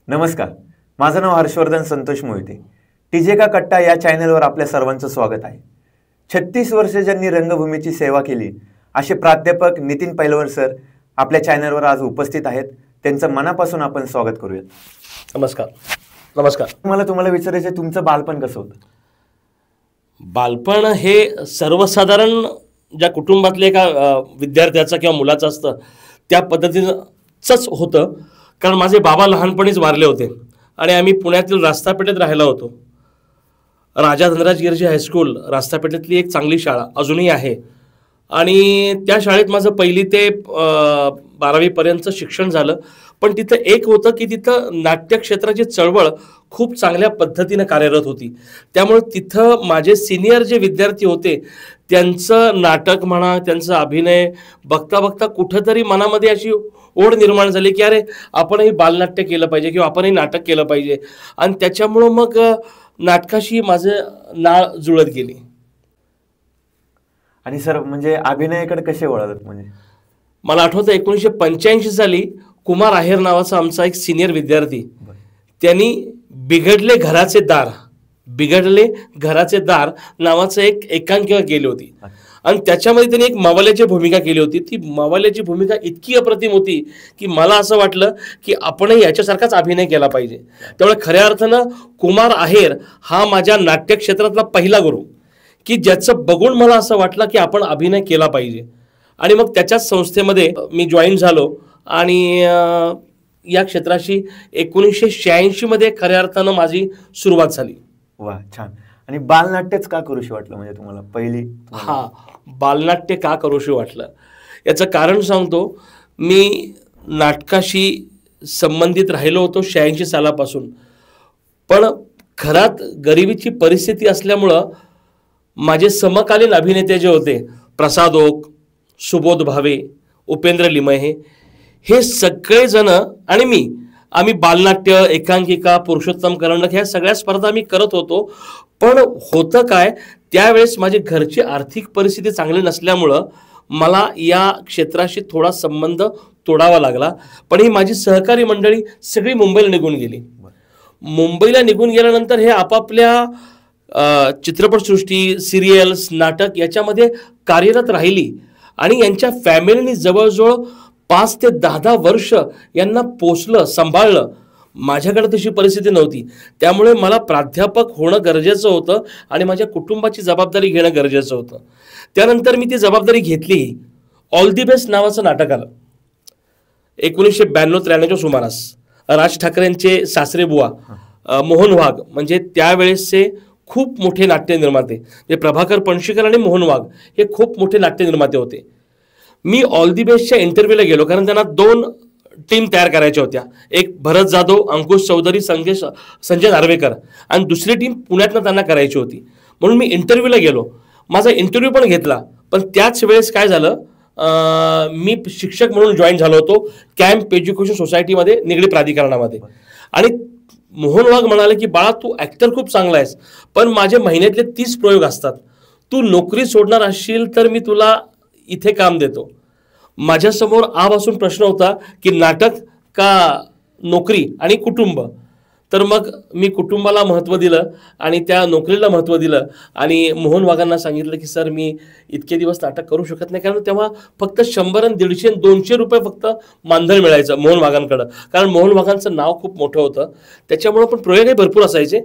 नमस्कार, माझं नाव हर्षवर्धन संतोष मोहिते. टीजे का कट्टा या चॅनलवर आपल्या सर्वांचं स्वागत आहे. 36 वर्षे ज्यांनी रंगभूमीची सेवा केली असे प्राध्यापक नितीन पैलवार सर आपल्या चॅनलवर आज उपस्थित आहेत. त्यांचं मनापासून आपण स्वागत करूया. नमस्कार. नमस्कार. तुम्हाला विचारायचं आहे, तुमचं बालपण कसं होतं? बालपण हे सर्वसाधारण ज्या कुटुंबातले एका विद्यार्थ्याचं किंवा मुलाचं असतं त्या पद्धतीनंच होतं. कारण माझे बाबा लहानपणीच वारले होते आणि आम्ही पुण्यातील रास्तापेठेत राहायला होतो. राजा धनराज गिरजी हायस्कूल रास्तापेठेतली एक चांगली शाळा अजूनही आहे आणि त्या शाळेत माझं 1ली ते 12वीपर्यंतचं शिक्षण झालं. पण तिथं एक होतं की तिथं नाट्यक्षेत्राची चळवळ खूप चांगल्या पद्धतीनं कार्यरत होती. त्यामुळे तिथं माझे सिनियर जे विद्यार्थी होते त्यांचं नाटक म्हणा, त्यांचा अभिनय बघता बघता कुठंतरी मनामध्ये अशी ओढ निर्माण झाली की अरे आपणही बालनाट्य केलं पाहिजे किंवा आपणही नाटक केलं पाहिजे. आणि त्याच्यामुळं मग नाटकाशी माझं नाळ जुळत गेली. आणि सर म्हणजे अभिनयाकडे कसे वळालात? म्हणजे मला आठवतं 1985 साली कुमार आहेर नावाचा आमचा एक सिनियर विद्यार्थी, त्यांनी बिघडले घराचे दार नावाचं एक एकांकिका केली होती आणि त्याच्यामध्ये त्यांनी एक मावल्याची भूमिका केली होती. ती मावल्याची भूमिका इतकी अप्रतिम होती की मला असं वाटलं की आपणही याच्यासारखाच अभिनय केला पाहिजे. त्यामुळे खऱ्या अर्थानं कुमार आहेर हा माझ्या नाट्यक्षेत्रातला पहिला गुरु की ज्याचं बघून मला असं वाटलं की आपण अभिनय केला पाहिजे. आणि मग त्याच्याच संस्थेमध्ये मी जॉईन झालो आणि या क्षेत्राशी 1986 मध्ये खऱ्या अर्थानं माझी सुरुवात झाली. वा, छान. आणि बालनाट्यच का करूशी वाटलं म्हणजे तुम्हाला पहिली? बालनाट्य का करूशी वाटलं याचं कारण सांगतो. मी नाटकाशी संबंधित राहिलो होतो 86 सालापासून, पण घरात गरिबीची परिस्थिती असल्यामुळं माझे समकालीन अभिनेते जे होते प्रसाद ओक, सुबोध भावे, उपेंद्र लिमये हे सगळेजण आणि आम्ही बालनाट्य, एकांकिका, पुरुषोत्तम करंडक ह्या सगळ्या स्पर्धा आम्ही करत होतो. पण होतं काय, त्यावेळेस माझी घरची आर्थिक परिस्थिती चांगली नसल्यामुळं मला या क्षेत्राशी थोडा संबंध तोडावा लागला. पण ही माझी सहकारी मंडळी सगळी मुंबईला निघून गेली. मुंबईला निघून गेल्यानंतर हे आपापल्या चित्रपटसृष्टी, सिरियल्स, नाटक याच्यामध्ये कार्यरत राहिली आणि यांच्या फॅमिलीनी जवळजवळ 5 ते 10 वर्ष यांना पोसलं, सांभाळलं. माझ्याकडे तशी परिस्थिती नव्हती. त्यामुळे मला प्राध्यापक होणं गरजेचं होतं आणि माझ्या कुटुंबाची जबाबदारी घेणं गरजेचं होतं. त्यानंतर मी ती जबाबदारी घेतली. ऑल दी बेस्ट नावाचं नाटक आलं 1992-93च्या सुमारास. राज ठाकरेंचे सासरे बुवा मोहन वाघ म्हणजे त्यावेळेसचे खूप मोठे नाट्य निर्माते, जे प्रभाकर पणशीकर आणि मोहन वाघ हे खूप मोठे नाट्य निर्माते होते. मी ऑल दी बेस्टच्या इंटरव्ह्यूला गेलो कारण त्यांना 2 टीम तयार करायच्या होत्या. एक भरत जाधव, अंकुश चौधरी, संजय नार्वेकर आणि दुसरी टीम पुण्यातनं त्यांना करायची होती. म्हणून मी इंटरव्ह्यूला गेलो. माझा इंटरव्ह्यू पण घेतला. पण त्याच वेळेस काय झालं, मी शिक्षक म्हणून जॉईन झालो होतो कॅम्प एज्युकेशन सोसायटीमध्ये, निगडी प्राधिकरणामध्ये. आणि मोहन वाघ म्हणाले की बाळा तू ॲक्टर खूप चांगला आहेस, पण माझे महिन्यातले 30 प्रयोग असतात. तू नोकरी सोडणार असशील तर मी तुला इथे काम देतो. माझ्यासमोर आपासून प्रश्न होता की नाटक का नोकरी आणि कुटुंब. तर मग मी कुटुंबाला महत्त्व दिलं आणि त्या नोकरीला महत्त्व दिलं आणि मोहन वाघांना सांगितलं की सर मी इतके दिवस नाटक करू शकत नाही. कारण तेव्हा फक्त 100, 150, 200 रुपये फक्त मानधन मिळायचं मोहन वाघांकडं. कारण मोहन वाघांचं नाव खूप मोठं होतं, त्याच्यामुळं पण प्रयोगही भरपूर असायचे.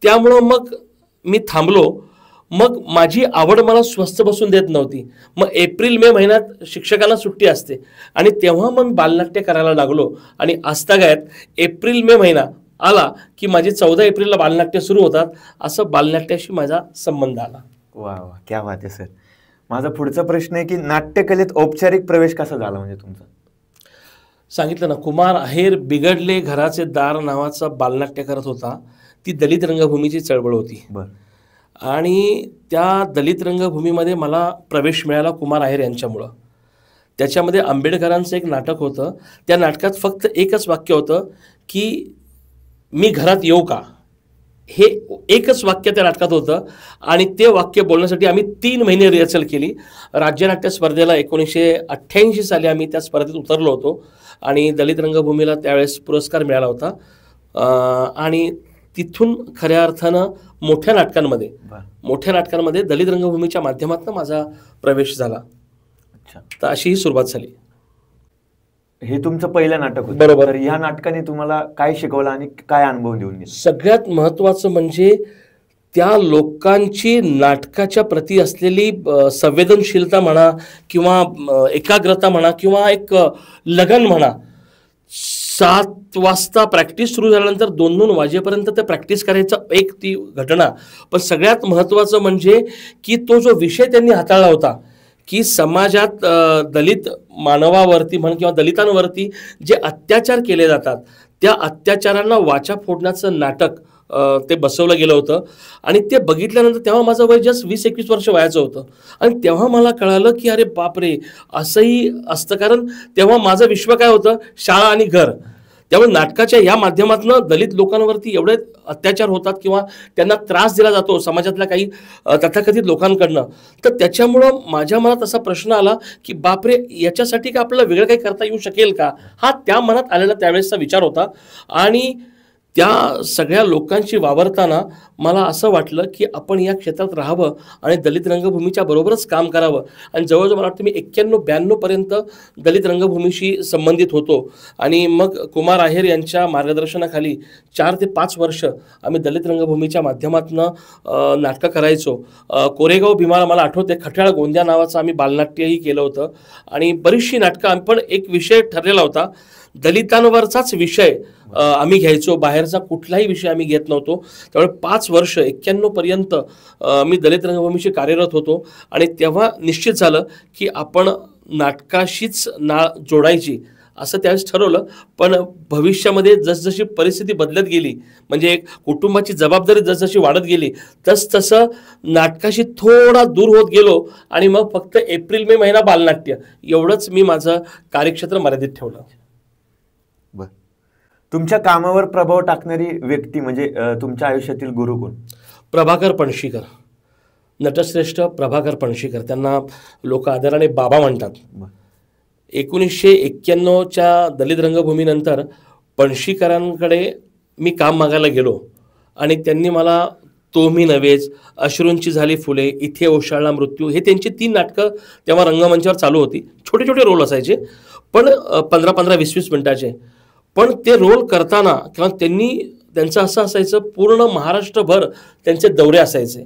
त्यामुळं मग मी थांबलो. मग माझी आवड मला स्वस्थ बसून देत नव्हती. मग एप्रिल-मे महिन्यात शिक्षकांना सुट्टी असते आणि तेव्हा मग मी बालनाट्य करायला लागलो. आणि आजतागायत एप्रिल-मे महिना आला की माझे 14 एप्रिलला बालनाट्य सुरू होतात. असं बालनाट्याशी माझा संबंध आला. वा वा, क्या बात आहे सर. माझा पुढचा प्रश्न आहे की नाट्यकलेत औपचारिक प्रवेश कसा झाला म्हणजे तुमचा? सांगितलं ना, कुमार आहेर बिघडले घराचे दार नावाचा बालनाट्य करत होता. ती दलित रंगभूमीची चळवळ होती. बरं. आणि त्या दलित रंगभूमीमध्ये मला प्रवेश मिळाला कुमार आहेर यांच्यामुळं. त्याच्यामध्ये आंबेडकरांचं एक नाटक होतं. त्या नाटकात फक्त एकच वाक्य होतं की मी घरात येऊ का, हे एकच वाक्य त्या नाटकात होतं. आणि ते वाक्य बोलण्यासाठी आम्ही 3 महिने रिहर्सल केली. राज्यनाट्य स्पर्धेला 1988 साली आम्ही त्या स्पर्धेत उतरलो होतो आणि दलित रंगभूमीला त्यावेळेस पुरस्कार मिळाला होता. आणि तिथून खऱ्या अर्थानं मोठ्या नाटकांमध्ये दलित रंगभूमीच्या माध्यमातून माझा प्रवेश झाला. अच्छा. तर अशी ही सुरुवात झाली. हे तुमचं पहिलं नाटक होतं. बरोबर. तर ह्या नाटकाने तुम्हाला काय शिकवलं आणि काय अनुभव देऊन गेला? सगळ्यात महत्त्वाचं म्हणजे त्या लोकांची नाटकाच्या प्रती असलेली संवेदनशीलता म्हणा किंवा एकाग्रता म्हणा किंवा एक लगन म्हणा. 7 वाजता प्रॅक्टिस सुरू झाल्यानंतर 2-2 वाजेपर्यंत ते प्रॅक्टिस करायचं एक ती घटना. पण सगळ्यात महत्त्वाचं म्हणजे की तो जो विषय त्यांनी हाताळला होता की समाजात दलित मानवावरती म्हण किंवा दलितांवरती जे अत्याचार केले जातात त्या अत्याचारांना वाचा फोडण्याचं नाटक ते बसवलं गेलं होतं. आणि ते बघितल्यानंतर तेव्हा माझं वय जस्ट 20-21 वर्ष वयाचं होतं. आणि तेव्हा मला कळालं की अरे बापरे, असंही असतं. कारण तेव्हा माझं विश्व काय होतं, शाळा आणि घर. त्यामुळे नाटकाच्या या माध्यमातून दलित लोकांवरती एवढे अत्याचार होतात किंवा त्यांना त्रास दिला जातो समाजातल्या काही तथाकथित लोकांकडनं. तर त्याच्यामुळं माझ्या मनात असा प्रश्न आला की बापरे, याच्यासाठी का आपल्याला वेगळं काही करता येऊ शकेल का, हा त्या मनात आलेला त्यावेळेसचा विचार होता. आणि त्या सगळ्या लोकांशी वावरताना मला असं वाटलं की आपण या क्षेत्रात राहावं आणि दलित रंगभूमीच्या बरोबरच काम करावं. आणि जवळजवळ मला वाटतं मी 91-92 पर्यंत दलित रंगभूमीशी संबंधित होतो. आणि मग कुमार आहेर यांच्या मार्गदर्शनाखाली 4 ते 5 वर्ष आम्ही दलित रंगभूमीच्या माध्यमातून नाटकं करायचो. कोरेगाव भीमा मला आठवते, खट्याळ गोंद्या नावाचं आम्ही बालनाट्यही केलं होतं. आणि बरीचशी नाटकं पण एक विषय ठरलेला होता, दलितांवरचाच विषय आम्ही घ्यायचो, बाहेरचा कुठलाही विषय आम्ही घेत नव्हतो. त्यामुळे 5 वर्ष 91 पर्यंत मी दलित रंगभूमीशी कार्यरत होतो. आणि तेव्हा निश्चित झालं की आपण नाटकाशीच नाळ जोडायची असं त्यावेळेस ठरवलं. पण भविष्यामध्ये जसजशी परिस्थिती बदलत गेली, म्हणजे एक कुटुंबाची जबाबदारी जसजशी वाढत गेली, तसतसं नाटकाशी थोडा दूर होत गेलो. आणि मग फक्त एप्रिल-मे महिना बालनाट्य एवढंच मी माझं कार्यक्षेत्र मर्यादित ठेवलं. तुमच्या कामावर प्रभाव टाकणारी व्यक्ती म्हणजे तुमच्या आयुष्यातील गुरु कोण? प्रभाकर पणशीकर, नटश्रेष्ठ प्रभाकर पणशीकर. त्यांना लोक आदराने बाबा म्हणतात. 1991च्या दलित रंगभूमीनंतर पणशीकरांकडे मी काम मागायला गेलो आणि त्यांनी मला तो मी नव्हेच, अश्रूंची झाली फुले, इथे ओशाळला मृत्यू, हे त्यांची 3 नाटकं तेव्हा रंगमंचावर चालू होती. छोटे छोटे रोल असायचे पण 15-15, 20-20 मिनिटाचे. पण ते रोल करताना किंवा त्यांचं असं असायचं, पूर्ण महाराष्ट्रभर त्यांचे दौरे असायचे.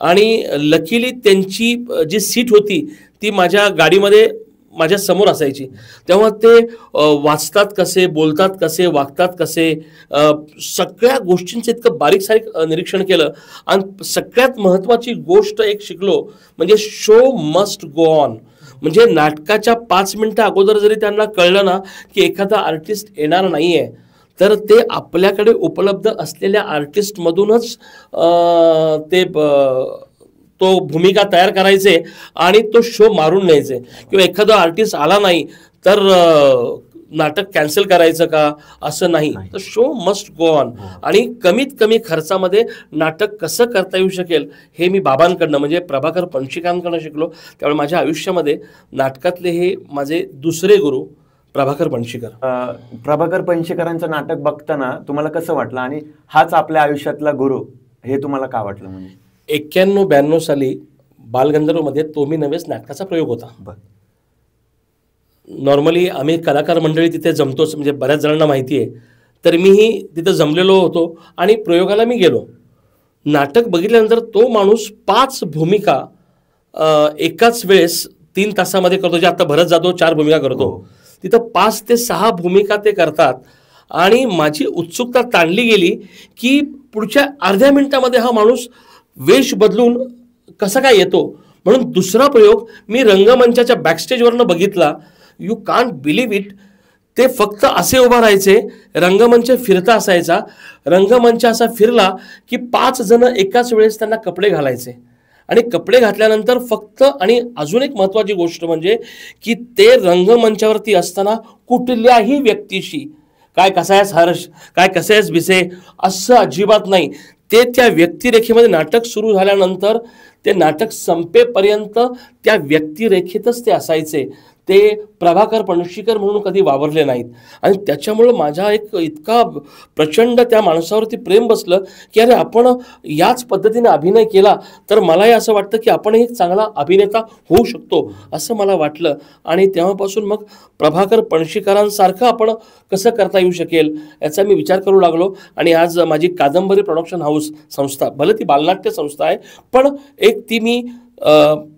आणि लकीली त्यांची जी सीट होती ती माझ्या गाडीमध्ये माझ्या समोर असायची. तेव्हा ते वाचतात कसे, बोलतात कसे, वागतात कसे, सगळ्या गोष्टींचं इतकं बारीक सारीक निरीक्षण केलं. आणि सगळ्यात महत्त्वाची गोष्ट एक शिकलो म्हणजे शो मस्ट गो ऑन. म्हणजे नाटकाच्या 5 मिनिटं अगोदर जरी त्यांना कळलं ना की एखादा आर्टिस्ट येणार नाही आहे, तर ते आपल्याकडे उपलब्ध असलेल्या आर्टिस्टमधूनच ते तो भूमिका तयार करायचे आणि तो शो मारून न्यायचे. किंवा एखादा आर्टिस्ट आला नाही तर नाटक कॅन्सल करायचं का, असं नाही. तर शो मस्ट गो ऑन. आणि कमीत कमी खर्चामध्ये नाटक कसं करता येऊ शकेल हे मी बाबांकडनं म्हणजे प्रभाकर पणशीकरांकडनं शिकलो. त्यामुळे माझ्या आयुष्यामध्ये नाटकातले हे माझे दुसरे गुरु प्रभाकर पणशीकर. प्रभाकर पणशीकरांचं नाटक बघताना तुम्हाला कसं वाटलं आणि हाच आपल्या आयुष्यातला गुरु हे तुम्हाला का वाटलं? म्हणजे 91-92 साली बालगंधर्वमध्ये तो मी नव्हेच नाटकाचा प्रयोग होता. नॉर्मली आम्ही कलाकार मंडळी तिथे जमतोच, म्हणजे बऱ्याच जणांना माहिती आहे. तर मीही तिथं जमलेलो होतो आणि प्रयोगाला मी गेलो. नाटक बघितल्यानंतर तो माणूस 5 भूमिका एकाच वेळेस 3 तासामध्ये करतो. जे आता भरत जाधव 4 भूमिका करतो, तिथं 5 ते 6 भूमिका ते करतात. आणि माझी उत्सुकता ताणली गेली की पुढच्या अर्ध्या मिनिटामध्ये हा माणूस वेश बदलून कसा काय येतो. म्हणून दुसरा प्रयोग मी रंगमंचाच्या बॅकस्टेजवरनं बघितला. You can't believe it. ते फक्त असे उभा राहायचे, रंगमंच फिरता असायचा, रंगमंच असा फिरला की 5 जण एकाच वेळेस त्यांना कपडे घालायचे. आणि कपडे घातल्यानंतर फक्त, आणि अजून एक महत्त्वाची गोष्ट म्हणजे की ते रंगमंचावरती असताना कुठल्याही व्यक्तीशी काय कसा आहेस हर्ष, काय कसं आहेस भिसे, असं अजिबात नाही. ते त्या व्यक्तिरेखेमध्ये नाटक सुरू झाल्यानंतर ते नाटक संपेपर्यंत त्या व्यक्तिरेखेतच ते असायचे. ते प्रभाकर पणशीकर म्हणून कधी वावरले नाहीत. आणि त्याच्यामुळं माझा एक इतका प्रचंड त्या माणसावरती प्रेम बसलं की अरे आपण याच पद्धतीने अभिनय केला तर मलाही असं वाटतं की आपण एक चांगला अभिनेता होऊ शकतो असं मला वाटलं. आणि तेव्हापासून मग प्रभाकर पणशीकरांसारखं आपण कसं करता येऊ शकेल याचा मी विचार करू लागलो. आणि आज माझी कादंबरी प्रोडक्शन हाऊस संस्था, भले ती बालनाट्य संस्था आहे, पण एक ती मी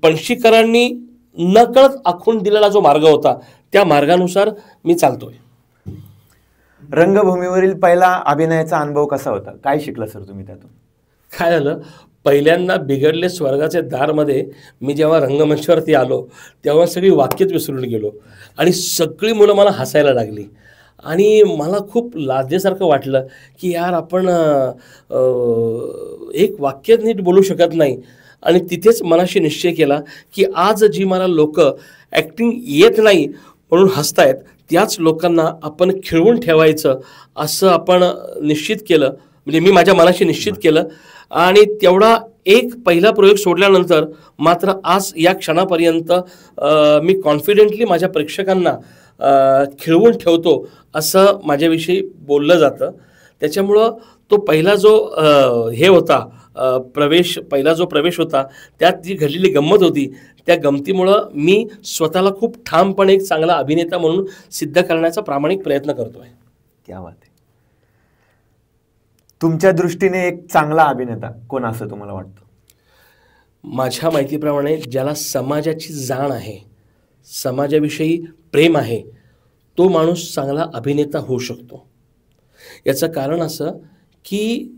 पणशीकरांनी नकळत आखून दिलेला जो मार्ग होता त्या मार्गानुसार मी चालतोय. रंगभूमीवरील पहिला अभिनयाचा अनुभव कसा होता? काय शिकला सर तुम्ही त्यातून? काय झालं, पहिल्यांदा बिघडले स्वर्गाचे दारमध्ये मी जेव्हा रंगमंचावरती आलो तेव्हा सगळी वाक्यच विसरून गेलो आणि सगळी मुलं मला हसायला लागली. आणि मला खूप लाजेसारखं वाटलं की यार आपण एक वाक्य नीट बोलू शकत नाही. आणि तिथेच मनाशी निश्चय केला की आज जी मला लोक ॲक्टिंग येत नाही म्हणून हसतायत त्याच लोकांना आपण खिळवून ठेवायचं असं आपण निश्चित केलं. म्हणजे मी माझ्या मनाशी निश्चित केलं आणि तेवढा एक पहिला प्रयोग सोडल्यानंतर मात्र आज या क्षणापर्यंत मी कॉन्फिडेंटली माझ्या प्रेक्षकांना खिळवून ठेवतो असं माझ्याविषयी बोललं जातं. त्याच्यामुळं तो पहिला जो हे होता पहिला जो प्रवेश होता त्यात जी घडलेली गंमत होती त्या गमतीमुळं मी स्वतःला खूप ठामपणे एक चांगला अभिनेता म्हणून सिद्ध करण्याचा प्रामाणिक प्रयत्न करतोय. क्या बात आहे. तुमच्या दृष्टीने एक चांगला अभिनेता कोण असं तुम्हाला वाटतं? माझ्या माहितीप्रमाणे ज्याला समाजाची जाण आहे, समाजाविषयी प्रेम आहे, तो माणूस चांगला अभिनेता होऊ शकतो. याचं कारण असं की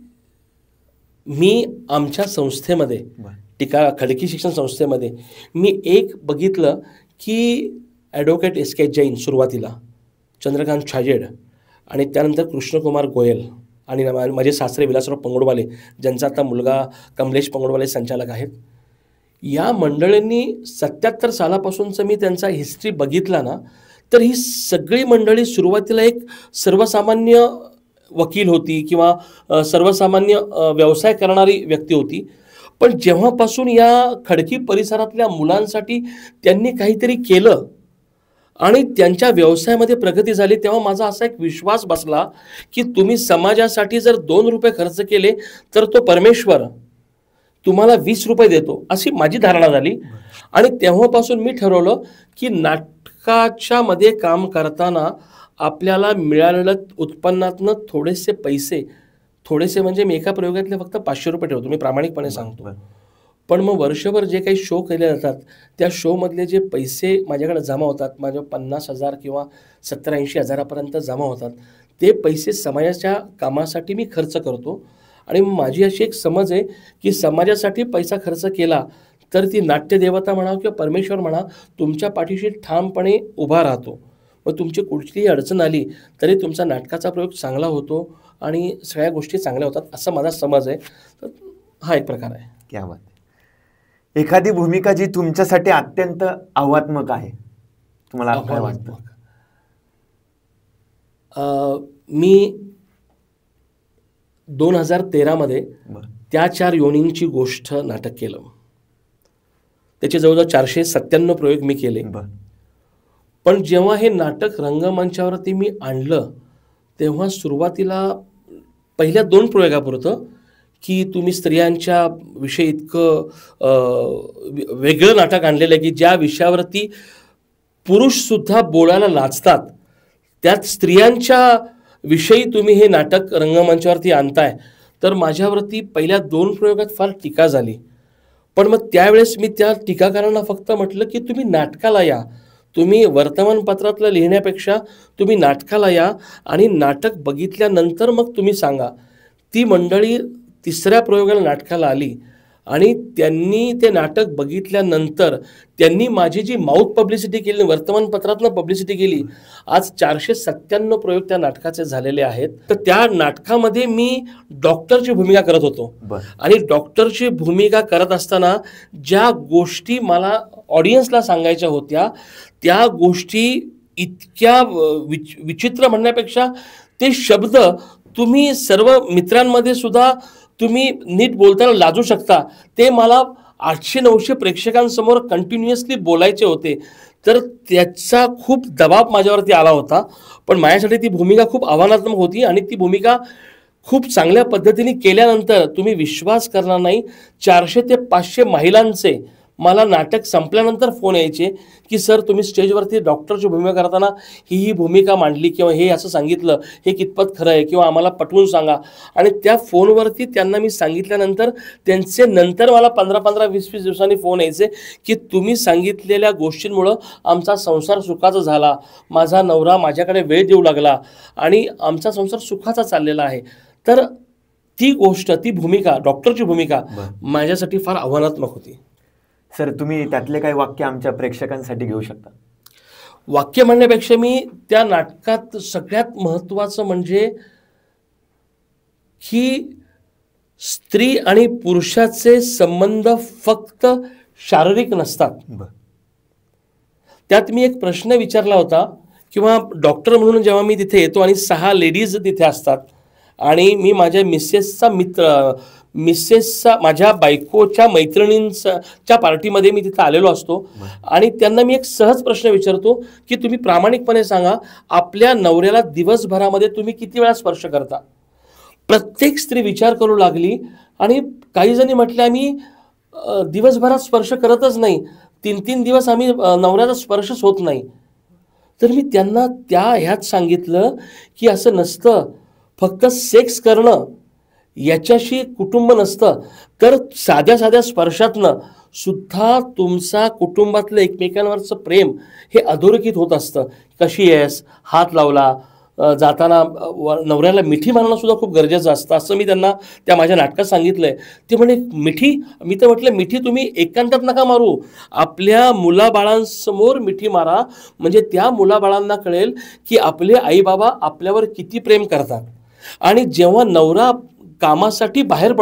मी आमच्या संस्थेमध्ये खडकी शिक्षण संस्थेमध्ये मी एक बघितलं की ॲडव्होकेट एस के जैन सुरुवातीला, चंद्रकांत छाजेड आणि त्यानंतर कृष्णकुमार गोयल आणि माझे सासरे विलासराव पंगोडवाले ज्यांचा आता मुलगा कमलेश पंगोडवाले संचालक आहेत. या मंडळींनी 77 सालापासूनचं मी त्यांचा हिस्ट्री बघितला ना तर ही सगळी मंडळी सुरुवातीला एक सर्वसामान्य वकील होती किंवा सर्वसामान्य व्यवसाय करणारी व्यक्ती होती. पण जेव्हापासून या खडकी परिसरातल्या मुलांसाठी त्यांनी काहीतरी केलं आणि त्यांच्या व्यवसायामध्ये प्रगती झाली तेव्हा माझा असा एक विश्वास बसला की तुम्ही समाजासाठी जर 2 रुपये खर्च केले तर तो परमेश्वर तुम्हाला 20 रुपये देतो अशी माझी धारणा झाली. आणि तेव्हापासून मी ठरवलं की नाटकाच्या मध्ये काम करताना आपल्याला मिळालेलं उत्पन्नातनं थोडेसे म्हणजे मी एका प्रयोगातले फक्त 500 रुपये ठेवतो, मी प्रामाणिकपणे सांगतो. पण मग वर्षभर जे काही शो केले जातात त्या शोमधले जे पैसे माझ्याकडे जमा होतात, माझ्या 50,000 किंवा 70-80 हजारापर्यंत जमा होतात, ते पैसे समाजाच्या कामासाठी मी खर्च करतो. आणि माझी अशी एक समज आहे की समाजासाठी पैसा खर्च केला तर ती नाट्यदेवता म्हणा किंवा परमेश्वर म्हणा तुमच्या पाठीशी ठामपणे उभा राहतो. मग तुमची कुठलीही अडचण आली तरी तुमचा नाटकाचा प्रयोग चांगला होतो आणि सगळ्या गोष्टी चांगल्या होतात असं माझा समज आहे. तर हा एक प्रकार आहे. क्या बात. एखादी भूमिका जी तुमच्यासाठी अत्यंत आव्हानात्मक आहे, तुम्हाला काय वाटतं? मी 2013 मध्ये त्या 4 योनींची गोष्ट नाटक केलं. त्याचे जवळजवळ 497 प्रयोग मी केले. पण जेव्हा हे नाटक रंगमंचावरती मी आणलं तेव्हा सुरुवातीला पहिल्या 2 प्रयोगापुरतं की तुम्ही स्त्रियांच्या विषयी इतकं वेगळं नाटक आणलेलं आहे की ज्या विषयावरती पुरुषसुद्धा बोलायला लाजतात त्यात स्त्रियांच्या विषयी तुम्ही हे नाटक रंगमंचावरती आणताय. तर माझ्यावरती पहिल्या 2 प्रयोगात फार टीका झाली. पण मग त्यावेळेस मी त्या टीकाकारांना फक्त म्हटलं की तुम्ही नाटकाला या, तुम्ही वर्तमानपत्रातलं लिहिण्यापेक्षा तुम्ही नाटकाला या आणि नाटक बघितल्यानंतर मग तुम्ही सांगा. ती मंडळी 3ऱ्या प्रयोगाला नाटकाला आली आणि त्यांनी ते नाटक बघितल्यानंतर त्यांनी माझी जी माउथ पब्लिसिटी केली, वर्तमानपत्रातनं पब्लिसिटी केली, आज 497 प्रयोग त्या नाटकाचे झालेले आहेत. तर त्या नाटकामध्ये मी डॉक्टरची भूमिका करत होतो आणि डॉक्टरची भूमिका करत असताना ज्या गोष्टी मला ऑडियन्सला सांगायच्या होत्या त्या गोष्टी इतक्या विचित्र म्हणण्यापेक्षा ते शब्द तुम्ही सर्व मित्रांमध्ये सुद्धा तुम्ही नीट बोलताना लाजू शकता ते मला 800-900 प्रेक्षकांसमोर कंटिन्युअसली बोलायचे होते. तर त्याचा खूप दबाव माझ्यावरती आला होता. पण माझ्यासाठी ती भूमिका खूप आव्हानात्मक होती आणि ती भूमिका खूप चांगल्या पद्धतीने केल्यानंतर तुम्ही विश्वास करणार नाही, 400 ते 500 महिलांचे मला नाटक संपल्यानंतर फोन यायचे की सर तुम्ही स्टेजवरती डॉक्टरची भूमिका करताना ही भूमिका मांडली किंवा हे असं सांगितलं, हे कितपत खरं आहे किंवा आम्हाला पटवून सांगा. आणि त्या फोनवरती त्यांना मी सांगितल्यानंतर त्यांचे नंतर मला 15-15, 20-20 दिवसांनी फोन यायचे की तुम्ही सांगितलेल्या गोष्टींमुळं आमचा संसार सुखाचा झाला, माझा नवरा माझ्याकडे वेळ देऊ लागला आणि आमचा संसार सुखाचा चाललेला आहे. तर ती गोष्ट, ती भूमिका, डॉक्टरची भूमिका माझ्यासाठी फार आव्हानात्मक होती. सर तुम्ही त्यातले काही वाक्य आमच्या प्रेक्षकांसाठी घेऊ शकता? वाक्य म्हणण्यापेक्षा मी त्या नाटकात सगळ्यात महत्त्वाचं म्हणजे की स्त्री आणि पुरुषाचे संबंध फक्त शारीरिक नसतात. त्यात मी एक प्रश्न विचारला होता किंवा डॉक्टर म्हणून जेव्हा मी तिथे येतो आणि 6 लेडीज तिथे असतात आणि मी माझ्या मिसेसचा माझ्या बायकोच्या मैत्रिणींच्या पार्टीमध्ये मी तिथे आलेलो असतो आणि त्यांना मी एक सहज प्रश्न विचारतो की तुम्ही प्रामाणिकपणे सांगा, आपल्या नवऱ्याला दिवसभरामध्ये तुम्ही किती वेळा स्पर्श करता? प्रत्येक स्त्री विचार करू लागली आणि काही जणी म्हटल्या आम्ही दिवसभरात स्पर्श करतच नाही, 3-3 दिवस आम्ही नवऱ्याचा स्पर्शच होत नाही. तर मी त्यांना ह्यात सांगितलं की असं नसतं, फक्त सेक्स करणं याच्याशी कुटुंब नसतं, तर साध्या साध्या स्पर्शातनं सुद्धा तुमचा कुटुंबातलं एकमेकांवरचं प्रेम हे अधोरेखित होत असतं. कशी आहेस, हात लावला, जाताना नवऱ्याला मिठी मारणं सुद्धा खूप गरजेचं असतं, असं मी त्यांना त्या माझ्या नाटकात सांगितलंय. ते म्हणे मिठी? मी तर म्हटलं मिठी तुम्ही एकांतात नका मारू, आपल्या मुलाबाळांसमोर मिठी मारा, म्हणजे त्या मुलाबाळांना कळेल की आपले आईबाबा आपल्यावर किती प्रेम करतात. आणि जेव्हा नवरा कामासाठी बाहेर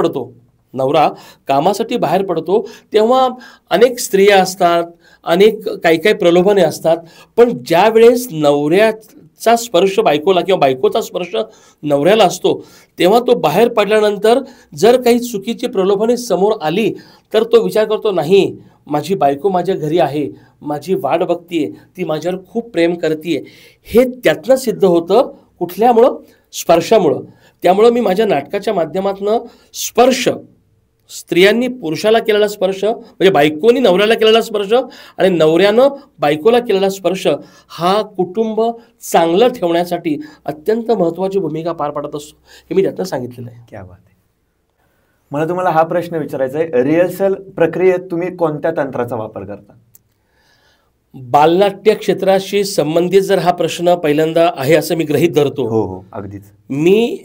पडतो तेव्हा अनेक स्त्रिया असतात, अनेक काही प्रलोभने असतात, पण ज्या वेळेस नवऱ्याचा स्पर्श बायकोला किंवा बायकोचा स्पर्श नवऱ्याला असतो तेव्हा तो बाहेर पडल्यानंतर जर काही चुकीची प्रलोभने समोर आली तर तो विचार करतो, नाही माझी बायको माझ्या घरी आहे, माझी वाट बघतीये, ती माझ्यावर खूप प्रेम करतीये. हे त्यातनं सिद्ध होतं. कुठल्यामुळं? स्पर्शामुळं. त्यामुळं मी माझ्या नाटकाच्या माध्यमातून स्पर्श, स्त्रियांनी पुरुषाला केलेला स्पर्श म्हणजे बायकोनी नवऱ्याला केलेला स्पर्श आणि नवऱ्यानं बायकोला केलेला स्पर्श हा कुटुंब चांगलं ठेवण्यासाठी अत्यंत महत्त्वाची भूमिका पार पाडत असतो, हे मी त्यातनं सांगितलेलं आहे. क्या बात आहे. मला तुम्हाला हा प्रश्न विचारायचा आहे, रिहर्सल प्रक्रियेत तुम्ही कोणत्या तंत्राचा वापर करता? बालनाट्य क्षेत्राशी संबंधित जर हा प्रश्न पहिल्यांदा आहे असं मी गृहीत धरतो. हो अगदीच. मी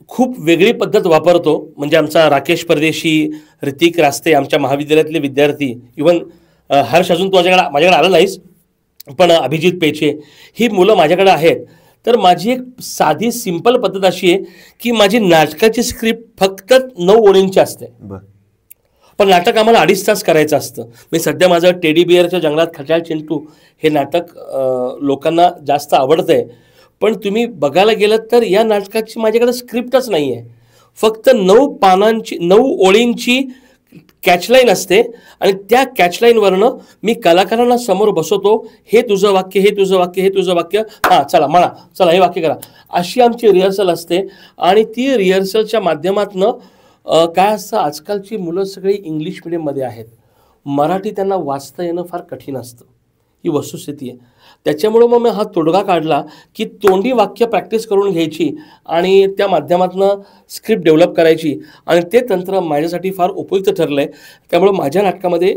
खूप वेगळी पद्धत वापरतो. म्हणजे आमचा राकेश परदेशी, ऋतिक रास्ते, आमच्या महाविद्यालयातले विद्यार्थी, इव्हन हर्ष, अजून तू माझ्याकडे आला नाहीस, पण अभिजित पेचे, ही मुलं माझ्याकडे आहेत. तर माझी एक साधी सिंपल पद्धत अशी आहे की माझी नाटकाची स्क्रिप्ट फक्त 9 ओळींची असते, पण नाटक आम्हाला 2.5 तास करायचं असतं. मी सध्या माझं टेडी बिअरच्या जंगलात खट्याळ चिंटू हे नाटक लोकांना जास्त आवडतंय, पण तुम्ही बघायला गेलं तर या नाटकाची माझ्याकडे स्क्रिप्टच नाही आहे. फक्त 9 ओळींची कॅचलाईन असते आणि त्या कॅचलाईनवरनं मी कलाकारांना समोर बसवतो, हे तुझं वाक्य, हे तुझं वाक्य, हे तुझं वाक्य, हां चला म्हणा, चला हे वाक्य करा, अशी आमची रिहर्सल असते. आणि ती रिहर्सलच्या माध्यमातून काय असतं, आजकालची मुलं सगळी इंग्लिश मिडियममध्ये आहेत, मराठी त्यांना वाचता येणं फार कठीण असतं, ही वस्तुस्थिती आहे. त्याच्यामुळं मग मी हा तोडगा काढला की तोंडी वाक्य प्रॅक्टिस करून घ्यायची आणि त्या माध्यमातून स्क्रिप्ट डेव्हलप करायची, आणि ते तंत्र माझ्यासाठी फार उपयुक्त ठरलं आहे. त्यामुळं माझ्या नाटकामध्ये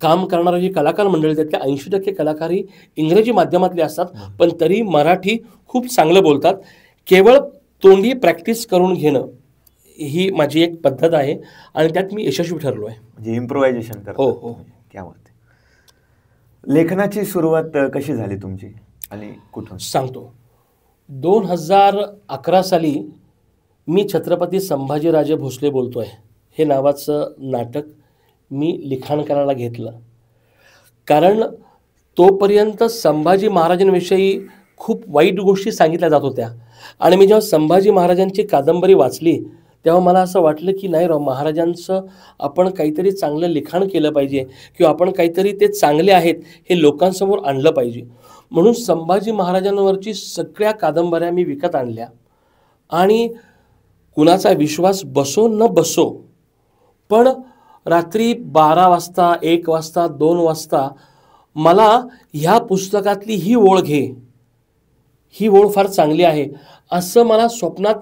काम करणारं जी कलाकार मंडळी त्यातल्या 80% कलाकार ही इंग्रजी माध्यमातले असतात, पण तरी मराठी खूप चांगलं बोलतात. केवळ तोंडी प्रॅक्टिस करून घेणं ही माझी एक पद्धत आहे आणि त्यात मी यशस्वी ठरलो आहे. म्हणजे इम्प्रोव्हायझेशन करता. हो. क्या बात आहे. लेखनाची सुरुवात कशी झाली तुमची आणि कुठून? सांगतो. 2011 साली मी छत्रपती संभाजीराजे भोसले बोलतोय हे नावाचं नाटक मी लिखाण करायला घेतलं, कारण तोपर्यंत संभाजी महाराजांविषयी खूप वाईट गोष्टी सांगितल्या जात होत्या. आणि मी जेव्हा संभाजी महाराजांची कादंबरी वाचली तेव्हा मला असं वाटलं की नाही राव, महाराजांचं आपण काहीतरी चांगलं लिखाण केलं पाहिजे किंवा आपण काहीतरी ते चांगले आहेत हे लोकांसमोर आणलं पाहिजे. म्हणून संभाजी महाराजांवरची सगळ्या कादंबऱ्या मी विकत आणल्या आणि कुणाचा विश्वास बसो न बसो, पण रात्री 12 वाजता, 1 वाजता, 2 वाजता मला ह्या पुस्तकातली ही ओळ घे, ही ओळ फार चांगली आहे असं मला स्वप्नात